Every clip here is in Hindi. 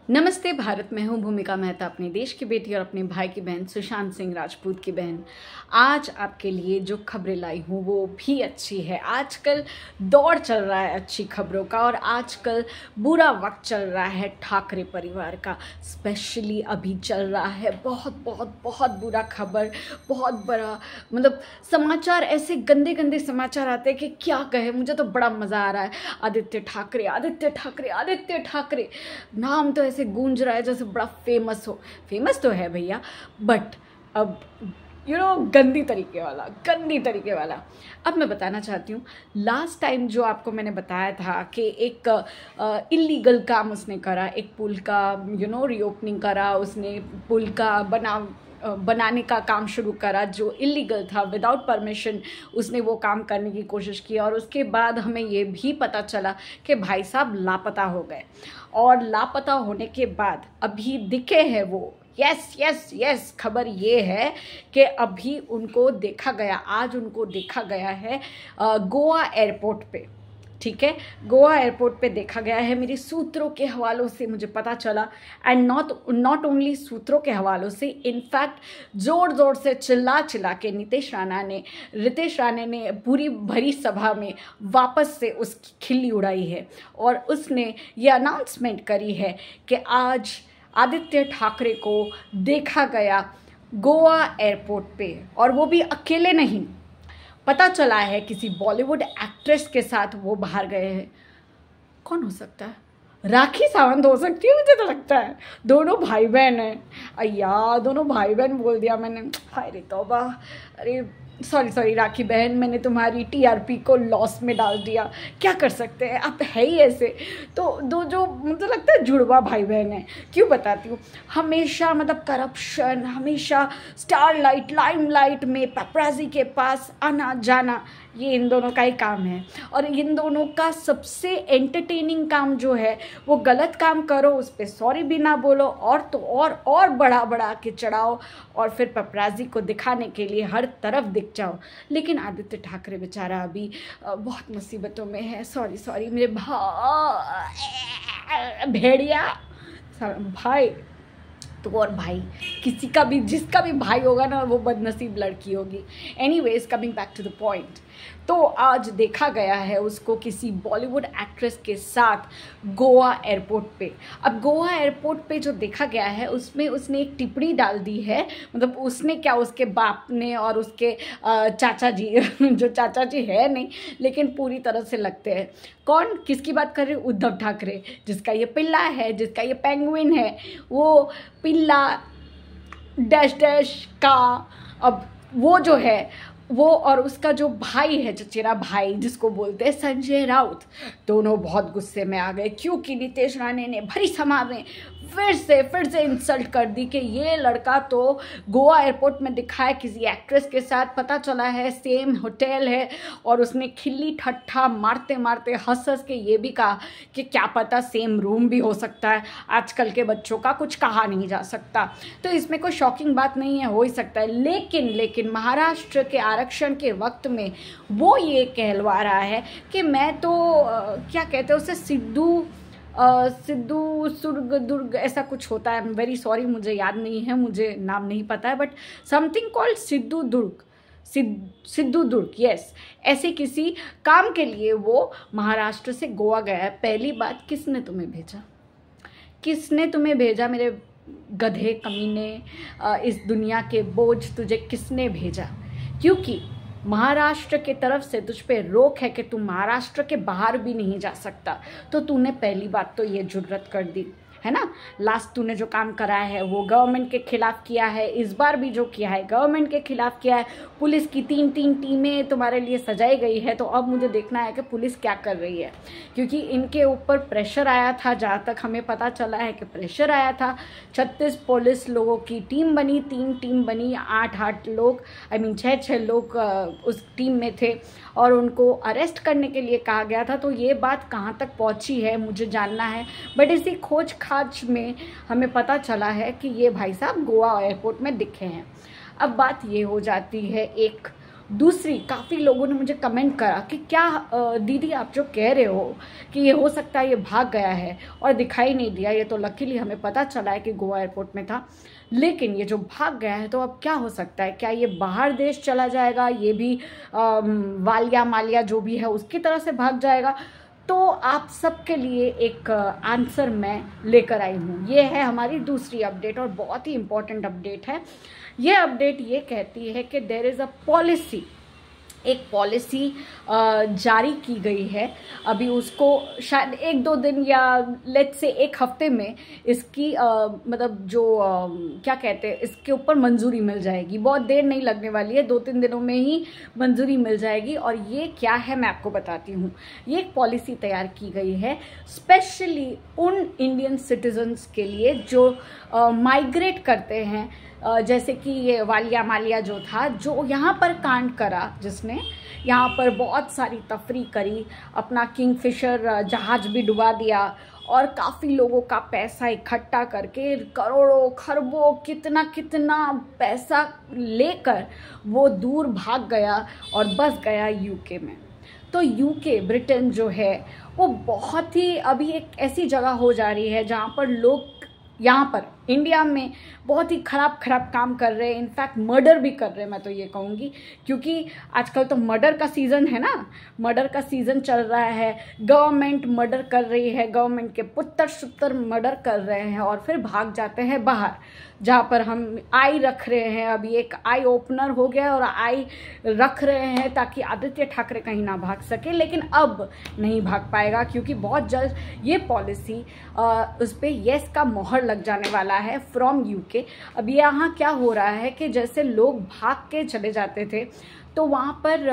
नमस्ते भारत, मैं हूं भूमिका मेहता, अपने देश की बेटी और अपने भाई की बहन सुशांत सिंह राजपूत की बहन। आज आपके लिए जो खबरें लाई हूं वो भी अच्छी है। आजकल दौर चल रहा है अच्छी खबरों का और आजकल बुरा वक्त चल रहा है ठाकरे परिवार का। स्पेशली अभी चल रहा है बहुत बहुत बहुत बुरा खबर, बहुत बड़ा मतलब समाचार, ऐसे गंदे गंदे समाचार आते हैं कि क्या कहे। मुझे तो बड़ा मज़ा आ रहा है। आदित्य ठाकरे, आदित्य ठाकरे, आदित्य ठाकरे नाम तो ऐसे गूंज रहा है जैसे बड़ा फेमस हो। फेमस तो है भैया, बट अब गंदी तरीके वाला। अब मैं बताना चाहती हूँ, लास्ट टाइम जो आपको मैंने बताया था कि एक इलीगल काम उसने करा, एक पुल का रीओपनिंग करा, उसने पुल का बनाने का काम शुरू करा जो इलीगल था, विदाउट परमिशन उसने वो काम करने की कोशिश की। और उसके बाद हमें ये भी पता चला कि भाई साहब लापता हो गए। और लापता होने के बाद अभी दिखे हैं वो। यस यस यस, खबर ये है कि अभी उनको देखा गया, आज उनको देखा गया है गोवा एयरपोर्ट पे। ठीक है, गोवा एयरपोर्ट पे देखा गया है। मेरे सूत्रों के हवालों से मुझे पता चला, एंड नॉट ओनली सूत्रों के हवालों से, इनफैक्ट ज़ोर ज़ोर से चिल्ला के रितेश राणे ने पूरी भरी सभा में वापस से उसकी खिल्ली उड़ाई है और उसने ये अनाउंसमेंट करी है कि आज आदित्य ठाकरे को देखा गया गोवा एयरपोर्ट पे, और वो भी अकेले नहीं। पता चला है किसी बॉलीवुड एक्ट्रेस के साथ वो बाहर गए हैं। कौन हो सकता है? राखी सावंत हो सकती है, मुझे तो लगता है। दोनों भाई बहन हैं। अय्या, दोनों भाई बहन बोल दिया मैंने, हाय रे तौबा। अरे सॉरी राखी बहन, मैंने तुम्हारी टीआरपी को लॉस में डाल दिया। क्या कर सकते हैं, आप है ही ऐसे। तो दो जो मुझे लगता है जुड़वा भाई बहन है। क्यों बताती हूँ, हमेशा मतलब करप्शन, हमेशा स्टारलाइट लाइमलाइट में पेपराजी के पास आना जाना, ये इन दोनों का ही काम है। और इन दोनों का सबसे एंटरटेनिंग काम जो है, वो गलत काम करो, उस पर सॉरी भी ना बोलो, और तो और बढ़ा के चढ़ाओ, और फिर पेपराजी को दिखाने के लिए हर तरफ दिख जाओ। लेकिन आदित्य ठाकरे बेचारा अभी बहुत मुसीबतों में है। सॉरी मेरे भेड़िया भाई, तो और भाई किसी का भी, जिसका भी भाई होगा ना, वो बदनसीब लड़की होगी। Anyways, coming back to the point, तो आज देखा गया है उसको किसी बॉलीवुड एक्ट्रेस के साथ गोवा एयरपोर्ट पे। अब गोवा एयरपोर्ट पे जो देखा गया है, उसमें उसने एक टिप्पणी डाल दी है। मतलब उसने क्या, उसके बाप ने और उसके चाचा जी जो चाचा जी है नहीं, लेकिन पूरी तरह से लगते हैं। कौन, किसकी बात कर रहे हैं? उद्धव ठाकरे, जिसका ये पिल्ला है, जिसका ये पेंगुइन है। वो पिल्ला डैश डैश का, अब वो जो है वो, और उसका जो भाई है, चचेरा भाई जिसको बोलते हैं संजय राउत, दोनों बहुत गुस्से में आ गए, क्योंकि रितेश राणे ने भरी सभा में फिर से इंसल्ट कर दी कि ये लड़का तो गोवा एयरपोर्ट में दिखा है किसी एक्ट्रेस के साथ, पता चला है सेम होटल है। और उसने खिल्ली ठट्ठा मारते हंस के ये भी कहा कि क्या पता सेम रूम भी हो सकता है, आजकल के बच्चों का कुछ कहा नहीं जा सकता। तो इसमें कोई शॉकिंग बात नहीं है, हो ही सकता है। लेकिन महाराष्ट्र के आरक्षण के वक्त में वो ये कहलवा रहा है कि मैं तो क्या कहते हैं उसे, सिद्धू सुर्ग दुर्ग ऐसा कुछ होता है। वेरी सॉरी, मुझे याद नहीं है, मुझे नाम नहीं पता है, but something called Sidhu Durg, yes. ऐसे किसी काम के लिए वो महाराष्ट्र से गोवा गया है। पहली बात, किसने तुम्हें भेजा मेरे गधे कमीने, इस दुनिया के बोझ तुझे किसने भेजा? क्योंकि महाराष्ट्र के तरफ से तुझ पे रोक है कि तू महाराष्ट्र के बाहर भी नहीं जा सकता। तो तूने पहली बात तो ये जुर्रत कर दी है ना। लास्ट तूने जो काम कराया है वो गवर्नमेंट के खिलाफ किया है, इस बार भी जो किया है गवर्नमेंट के खिलाफ किया है। पुलिस की तीन टीमें तुम्हारे लिए सजाई गई है। तो अब मुझे देखना है कि पुलिस क्या कर रही है, क्योंकि इनके ऊपर प्रेशर आया था, जहाँ तक हमें पता चला है कि प्रेशर आया था। 36 पुलिस लोगों की टीम बनी, 3 टीम बनी, 8 लोग, 6 लोग उस टीम में थे, और उनको अरेस्ट करने के लिए कहा गया था। तो ये बात कहाँ तक पहुँची है मुझे जानना है, बट इसी खोज खाज में हमें पता चला है कि ये भाई साहब गोवा एयरपोर्ट में दिखे हैं। अब बात ये हो जाती है एक दूसरी, काफ़ी लोगों ने मुझे कमेंट करा कि क्या दीदी आप जो कह रहे हो कि ये हो सकता है ये भाग गया है और दिखाई नहीं दिया, ये तो लकीली हमें पता चला है कि गोवा एयरपोर्ट में था, लेकिन ये जो भाग गया है तो अब क्या हो सकता है, क्या ये बाहर देश चला जाएगा, ये भी वालिया मालिया जो भी है उसकी तरह से भाग जाएगा? तो आप सबके लिए एक आंसर मैं लेकर आई हूँ। ये है हमारी दूसरी अपडेट और बहुत ही इम्पोर्टेंट अपडेट है। ये अपडेट ये कहती है कि देयर इज़ अ पॉलिसी, एक पॉलिसी जारी की गई है। अभी उसको शायद 1-2 दिन या लेट्स से 1 हफ्ते में इसकी मतलब जो क्या कहते हैं, इसके ऊपर मंजूरी मिल जाएगी। बहुत देर नहीं लगने वाली है, 2-3 दिनों में ही मंजूरी मिल जाएगी। और ये क्या है मैं आपको बताती हूँ। ये एक पॉलिसी तैयार की गई है स्पेशली उन इंडियन सिटीजन्स के लिए जो माइग्रेट करते हैं, जैसे कि ये वालिया मालिया जो था, जो यहाँ पर कांड करा, जिसने यहाँ पर बहुत सारी तफरी करी, अपना किंगफिशर जहाज भी डुबा दिया और काफ़ी लोगों का पैसा इकट्ठा करके करोड़ों खरबों कितना कितना पैसा लेकर वो दूर भाग गया और बस गया यूके में। तो यूके, ब्रिटेन जो है वो बहुत ही अभी एक ऐसी जगह हो जा रही है जहाँ पर लोग यहाँ पर इंडिया में बहुत ही ख़राब काम कर रहे हैं, इनफैक्ट मर्डर भी कर रहे हैं, मैं तो ये कहूँगी, क्योंकि आजकल तो मर्डर का सीज़न है ना, मर्डर का सीज़न चल रहा है। गवर्नमेंट मर्डर कर रही है, गवर्नमेंट के पुत्र मर्डर कर रहे हैं और फिर भाग जाते हैं बाहर, जहाँ पर हम आई रख रहे हैं। अभी एक आई ओपनर हो गया और आई रख रहे हैं ताकि आदित्य ठाकरे कहीं ना भाग सके, लेकिन अब नहीं भाग पाएगा क्योंकि बहुत जल्द ये पॉलिसी उस पर येस का मोहर लग जाने वाला है फ्रॉम यूके। अब यहाँ क्या हो रहा है कि जैसे लोग भाग के चले जाते थे तो वहाँ पर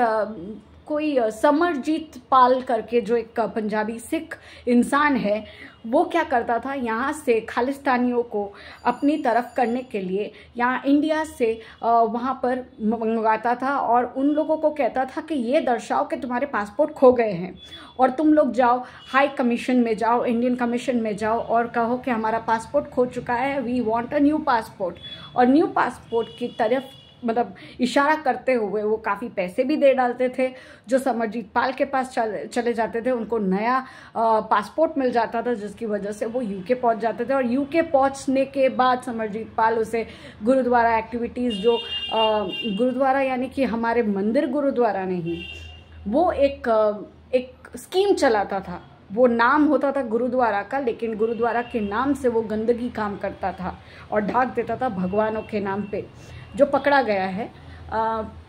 कोई समरजीत पाल करके जो एक पंजाबी सिख इंसान है, वो क्या करता था, यहाँ से खालिस्तानियों को अपनी तरफ करने के लिए यहाँ इंडिया से वहाँ पर मंगवाता था और उन लोगों को कहता था कि ये दर्शाओ कि तुम्हारे पासपोर्ट खो गए हैं और तुम लोग जाओ हाई कमीशन में जाओ, इंडियन कमीशन में जाओ और कहो कि हमारा पासपोर्ट खो चुका है, we want a new passport. और न्यू पासपोर्ट की तरफ मतलब इशारा करते हुए वो काफ़ी पैसे भी दे डालते थे। जो समरजीत पाल के पास चले जाते थे उनको नया पासपोर्ट मिल जाता था, जिसकी वजह से वो यूके पहुंच जाते थे। और यूके पहुंचने के बाद समरजीत पाल उसे गुरुद्वारा एक्टिविटीज़, जो गुरुद्वारा यानी कि हमारे मंदिर गुरुद्वारा नहीं, वो एक स्कीम चलाता था। वो नाम होता था गुरुद्वारा का, लेकिन गुरुद्वारा के नाम से वो गंदगी काम करता था और ढाक देता था भगवानों के नाम पे, जो पकड़ा गया है।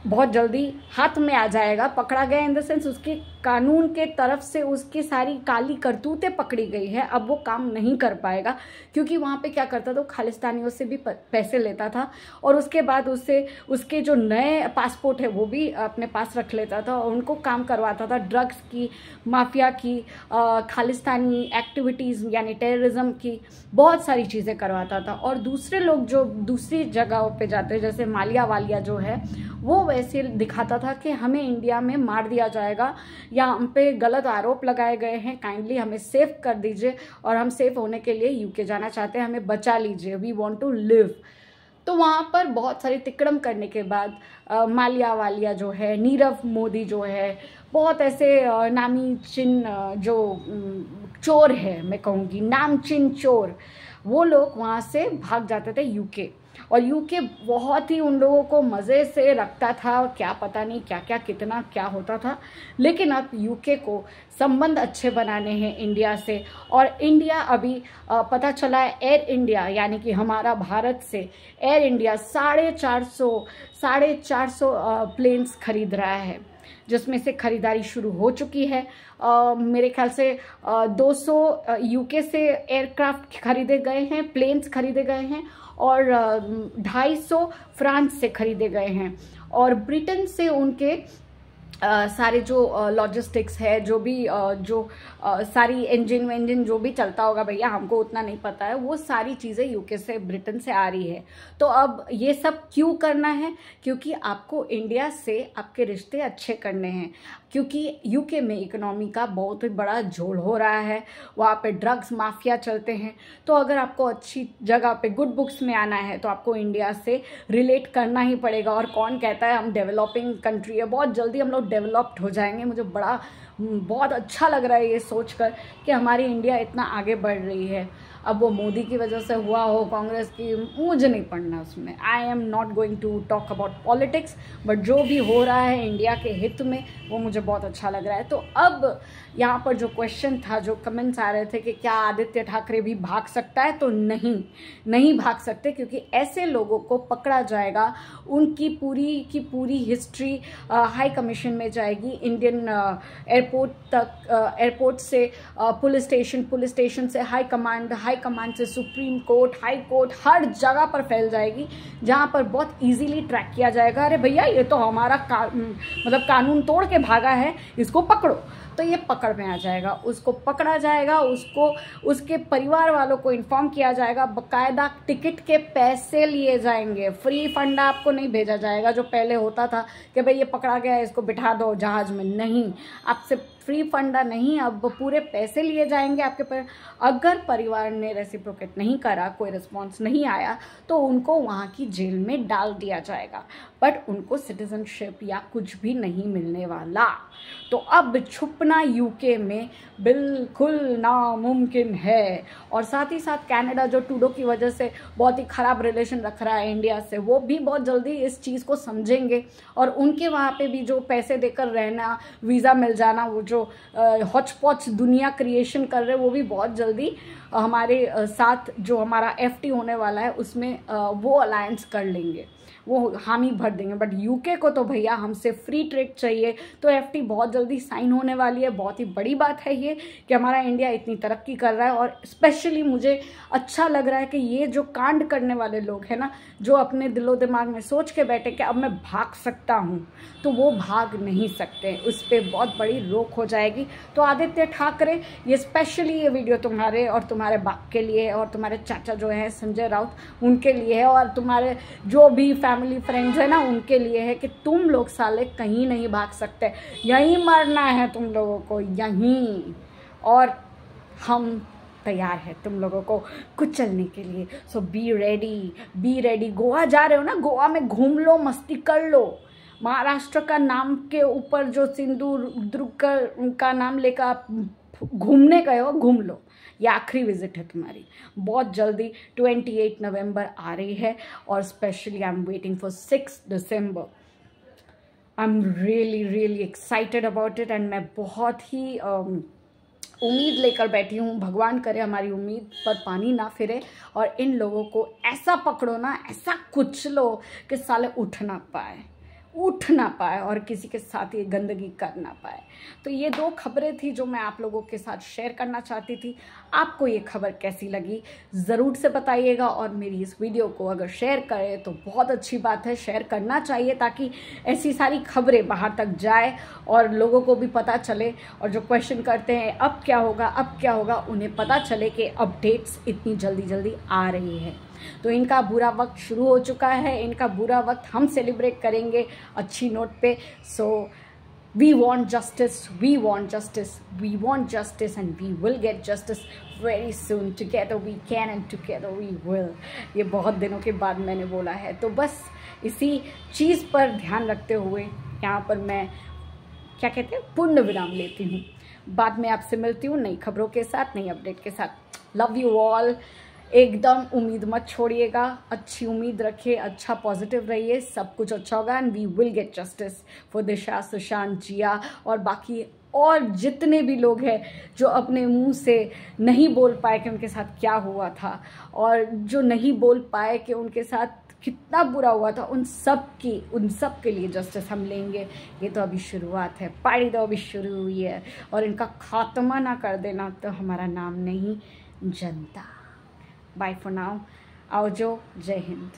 बहुत जल्दी हाथ में आ जाएगा। पकड़ा गया इन द सेंस उसके कानून के तरफ से उसकी सारी काली करतूतें पकड़ी गई है। अब वो काम नहीं कर पाएगा क्योंकि वहाँ पे क्या करता था, खालिस्तानियों से भी पैसे लेता था और उसके बाद उसके जो नए पासपोर्ट है वो भी अपने पास रख लेता था और उनको काम करवाता था, ड्रग्स की, माफिया की, खालिस्तानी एक्टिविटीज़ यानी टेररिज्म की बहुत सारी चीज़ें करवाता था। और दूसरे लोग जो दूसरी जगहों पे जाते, जैसे मालिया वालिया जो है, वो वैसे दिखाता था कि हमें इंडिया में मार दिया जाएगा या हम पे गलत आरोप लगाए गए हैं, काइंडली हमें सेव कर दीजिए और हम सेफ होने के लिए यूके जाना चाहते हैं, हमें बचा लीजिए, वी वांट टू लिव। तो वहाँ पर बहुत सारी तिकड़म करने के बाद मालिया वालिया जो है, नीरव मोदी जो है, बहुत ऐसे नामी चिन जो चोर है, मैं कहूँगी नामचिन चोर, वो लोग वहाँ से भाग जाते थे यूके। और यूके बहुत ही उन लोगों को मज़े से रखता था, क्या पता नहीं क्या क्या कितना क्या होता था। लेकिन अब यूके को संबंध अच्छे बनाने हैं इंडिया से, और इंडिया अभी पता चला है एयर इंडिया यानी कि हमारा भारत से एयर इंडिया 450 प्लेन्स खरीद रहा है, जिसमें से ख़रीदारी शुरू हो चुकी है। मेरे ख्याल से 200 यूके से एयरक्राफ्ट खरीदे गए हैं, प्लेन्स खरीदे गए हैं और 250 फ्रांस से खरीदे गए हैं। और ब्रिटेन से उनके सारे जो लॉजिस्टिक्स है, जो भी सारी इंजन जो भी चलता होगा, भैया हमको उतना नहीं पता है, वो सारी चीज़ें यूके से ब्रिटेन से आ रही है। तो अब ये सब क्यों करना है? क्योंकि आपको इंडिया से आपके रिश्ते अच्छे करने हैं। क्योंकि यूके में इकोनॉमी का बहुत ही बड़ा झोल हो रहा है, वहाँ पे ड्रग्स माफिया चलते हैं। तो अगर आपको अच्छी जगह पे गुड बुक्स में आना है तो आपको इंडिया से रिलेट करना ही पड़ेगा। और कौन कहता है हम डेवलपिंग कंट्री है, बहुत जल्दी हम लोग डेवलप्ड हो जाएंगे। मुझे बहुत अच्छा लग रहा है ये सोचकर कि हमारी इंडिया इतना आगे बढ़ रही है। अब वो मोदी की वजह से हुआ हो, कांग्रेस की, मुझे नहीं पढ़ना उसमें। I am not going to talk about politics, but जो भी हो रहा है इंडिया के हित में वो मुझे बहुत अच्छा लग रहा है। तो अब यहाँ पर जो क्वेश्चन था, जो कमेंट्स आ रहे थे कि क्या आदित्य ठाकरे भी भाग सकता है, तो नहीं भाग सकते, क्योंकि ऐसे लोगों को पकड़ा जाएगा। उनकी पूरी की पूरी हिस्ट्री हाई कमीशन में जाएगी, इंडियन एयरपोर्ट तक, एयरपोर्ट से पुलिस स्टेशन से हाई कमांड से सुप्रीम कोर्ट, हाई कोर्ट, हर जगह पर फैल जाएगी, जहां पर बहुत इजीली ट्रैक किया जाएगा। अरे भैया ये तो हमारा मतलब कानून तोड़ के भागा है, इसको पकड़ो। तो ये पकड़ में आ जाएगा, उसको पकड़ा जाएगा, उसको उसके परिवार वालों को इन्फॉर्म किया जाएगा, बकायदा टिकट के पैसे लिए जाएंगे। फ्री फंड आपको नहीं भेजा जाएगा जो पहले होता था कि भाई ये पकड़ा गया है इसको बिठा दो जहाज में। नहीं, आपसे फ्री फंडा नहीं, अब पूरे पैसे लिए जाएंगे आपके पर। अगर परिवार ने रेसिप्रोकेट नहीं करा, कोई रिस्पॉन्स नहीं आया, तो उनको वहाँ की जेल में डाल दिया जाएगा, बट उनको सिटीजनशिप या कुछ भी नहीं मिलने वाला। तो अब छुपना यूके में बिल्कुल नामुमकिन है। और साथ ही साथ कनाडा, जो ट्रूडो की वजह से बहुत ही ख़राब रिलेशन रख रहा है इंडिया से, वो भी बहुत जल्दी इस चीज़ को समझेंगे। और उनके वहाँ पे भी जो पैसे देकर रहना, वीज़ा मिल जाना, वो जो हॉच पॉच दुनिया क्रिएशन कर रहे हैं, वो भी बहुत जल्दी हमारे साथ जो हमारा FT होने वाला है उसमें वो अलायंस कर लेंगे, वो हामी भर देंगे। बट यूके को तो भैया हमसे फ्री ट्रेड चाहिए, तो FT बहुत जल्दी साइन होने वाली है। बहुत ही बड़ी बात है ये कि हमारा इंडिया इतनी तरक्की कर रहा है। और स्पेशली मुझे अच्छा लग रहा है कि ये जो कांड करने वाले लोग हैं ना, जो अपने दिलो दिमाग में सोच के बैठे कि अब मैं भाग सकता हूँ, तो वो भाग नहीं सकते, उस पर बहुत बड़ी रोक हो जाएगी। तो आदित्य ठाकरे, ये स्पेशली ये वीडियो तुम्हारे और तुम्हारे बाप के लिए, और तुम्हारे चाचा जो हैं संजय राउत, उनके लिए है, और तुम्हारे जो भी फैमिली फ्रेंड्स है ना, उनके लिए है कि तुम लोग साले कहीं नहीं भाग सकते, यहीं मरना है तुम लोगों को, यहीं। और हम तैयार है तुम लोगों को कुचलने के लिए। सो बी रेडी। गोवा जा रहे हो ना, गोवा में घूम लो, मस्ती कर लो। महाराष्ट्र का नाम के ऊपर जो सिंधुदुर्ग का नाम लेकर आप घूमने गए हो, घूम लो। ये आखिरी विजिट है तुम्हारी। बहुत जल्दी 28 नवंबर आ रही है, और specially I am waiting for 6 December. I am really excited about it, and मैं बहुत ही उम्मीद लेकर बैठी हूँ। भगवान करे हमारी उम्मीद पर पानी ना फिरे, और इन लोगों को ऐसा पकड़ो ना, ऐसा कुचलो कि साले उठ ना पाए और किसी के साथ ये गंदगी कर ना पाए। तो ये 2 खबरें थी जो मैं आप लोगों के साथ शेयर करना चाहती थी। आपको ये खबर कैसी लगी ज़रूर से बताइएगा, और मेरी इस वीडियो को अगर शेयर करें तो बहुत अच्छी बात है, शेयर करना चाहिए ताकि ऐसी सारी खबरें बाहर तक जाए और लोगों को भी पता चले, और जो क्वेश्चन करते हैं अब क्या होगा, उन्हें पता चले कि अपडेट्स इतनी जल्दी आ रही है। तो इनका बुरा वक्त शुरू हो चुका है, इनका बुरा वक्त हम सेलिब्रेट करेंगे अच्छी नोट पे। So we want justice and we will get justice very soon. Together we can and together we will. ये बहुत दिनों के बाद मैंने बोला है, तो बस इसी चीज़ पर ध्यान रखते हुए यहाँ पर मैं क्या कहते हैं पूर्ण विराम लेती हूँ। बाद में आपसे मिलती हूँ नई खबरों के साथ, नई अपडेट के साथ। Love you all. एकदम उम्मीद मत छोड़िएगा, अच्छी उम्मीद रखिए, अच्छा पॉजिटिव रहिए, सब कुछ अच्छा होगा, and we will get justice for Disha, Sushant, Jiya और बाकी और जितने भी लोग हैं जो अपने मुंह से नहीं बोल पाए कि उनके साथ क्या हुआ था, और जो नहीं बोल पाए कि उनके साथ कितना बुरा हुआ था, उन सब के लिए जस्टिस हम लेंगे। ये तो अभी शुरुआत है, पार्टी तो अभी शुरू हुई है, और इनका खात्मा ना कर देना तो हमारा नाम नहीं जनता। Bye for now. आओ जो, जय हिंद।